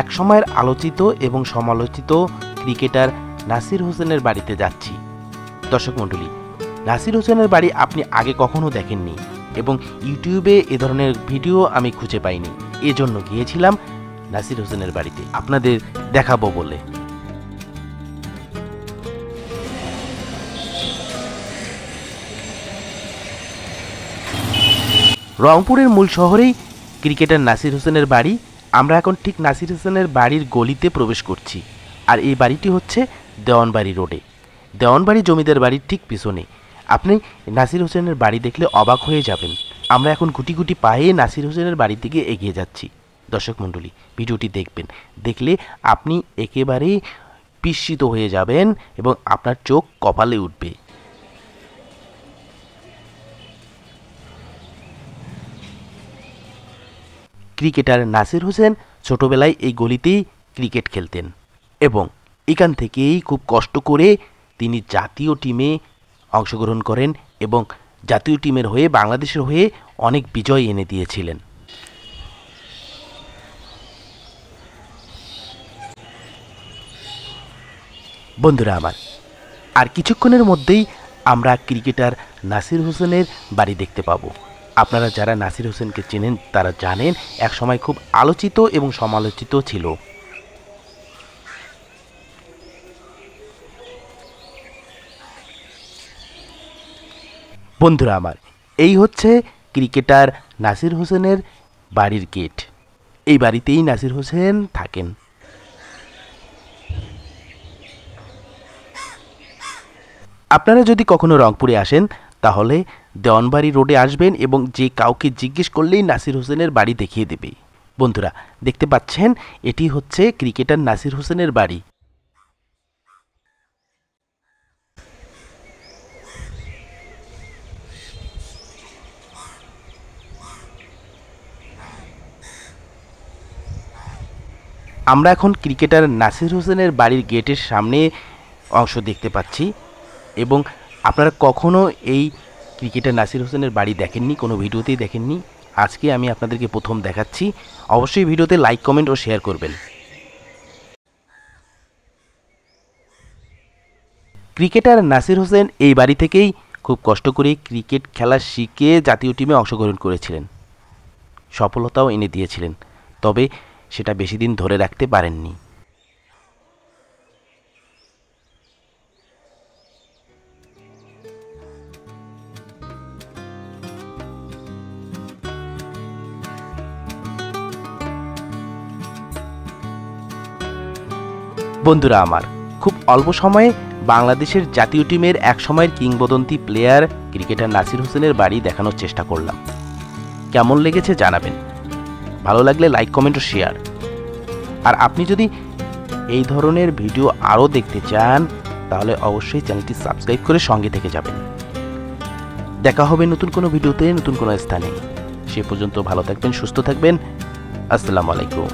এক সময়ের আলোচিত এবং সমালোচিত ক্রিকেটার নাসির হোসেনের বাড়িতে যাচ্ছি। দর্শক মণ্ডলী, নাসির হোসেনের বাড়ি আপনি আগে কখনো দেখেননি এবং ইউটিউবে এ ধরনের ভিডিও আমি খুঁজে পাইনি। এজন্য গিয়েছিলাম নাসির হোসেনের বাড়িতে আপনাদের দেখাবো বলে। রংপুরের মূল শহরেই ক্রিকেটার নাসির হোসেনের বাড়ি। আমরা এখন ঠিক নাসির হোসেনের বাড়ির গলিতে প্রবেশ করছি। আর এই বাড়িটি হচ্ছে দেওয়ানবাড়ি রোডে, দেওয়ানবাড়ি জমিদার বাড়ির ঠিক পিছনে। আপনি নাসির হোসেনের বাড়ি দেখলে অবাক হয়ে যাবেন। আমরা এখন গুটি গুটি পায়ে নাসির হোসেনের বাড়ির দিকে এগিয়ে যাচ্ছি। দর্শক মণ্ডলী, ভিডিওটি দেখবেন, দেখলে আপনি একেবারেই বিস্মিত হয়ে যাবেন এবং আপনার চোখ কপালে উঠবে। ক্রিকেটার নাসির হোসেন ছোটবেলায় এই গলিতেই ক্রিকেট খেলতেন এবং এখান থেকেই খুব কষ্ট করে তিনি জাতীয় টিমে অংশগ্রহণ করেন এবং জাতীয় টিমের হয়ে বাংলাদেশের হয়ে অনেক বিজয় এনে দিয়েছিলেন। বন্ধুরা আমার, আর কিছুক্ষণের মধ্যেই আমরা ক্রিকেটার নাসির হোসেনের বাড়ি দেখতে পাবো। আপনারা যারা নাসির হোসেনকে চেনেন তারা জানেন একসময় খুব আলোচিত এবং সমালোচিত ছিল। বন্ধুরা আমার, এই হচ্ছে ক্রিকেটার নাসির হোসেনের বাড়ির গেট। এই বাড়িতেই নাসির হোসেন থাকেন। আপনারা যদি কখনো রংপুরে আসেন তাহলে দেওয়ানবাড়ি রোডে আসবেন এবং যে কাউকে জিজ্ঞেস করলেই নাসির হোসেনের বাড়ি দেখিয়ে দেবে। বন্ধুরা দেখতে পাচ্ছেন, এটি হচ্ছে ক্রিকেটার নাসির হোসেনের বাড়ি। আমরা এখন ক্রিকেটার নাসির হোসেনের বাড়ির গেটের সামনে অংশ দেখতে পাচ্ছি এবং আপনারা কখনো এই ক্রিকেটার নাসির হোসেনের বাড়ি দেখেননি, কোনো ভিডিওতেই দেখেননি। আজকে আমি আপনাদেরকে প্রথম দেখাচ্ছি। অবশ্যই ভিডিওতে লাইক, কমেন্ট ও শেয়ার করবেন। ক্রিকেটার নাসির হোসেন এই বাড়ি থেকেই খুব কষ্ট করে ক্রিকেট খেলা শিখে জাতীয় টিমে অংশগ্রহণ করেছিলেন, সফলতাও এনে দিয়েছিলেন, তবে সেটা বেশি দিন ধরে রাখতে পারেননি। বন্ধুরা আমার, খুব অল্প সময়ে বাংলাদেশের জাতীয় টিমের এক সময়ের কিংবদন্তি প্লেয়ার ক্রিকেটার নাসির হোসেনের বাড়ি দেখানোর চেষ্টা করলাম। কেমন লেগেছে জানাবেন। ভালো লাগলে লাইক, কমেন্ট ও শেয়ার। আর আপনি যদি এই ধরনের ভিডিও আরও দেখতে চান তাহলে অবশ্যই চ্যানেলটি সাবস্ক্রাইব করে সঙ্গে থেকে যাবেন। দেখা হবে নতুন কোনো ভিডিওতে, নতুন কোনো স্থানে। সে পর্যন্ত ভালো থাকবেন, সুস্থ থাকবেন। আসসালামু আলাইকুম।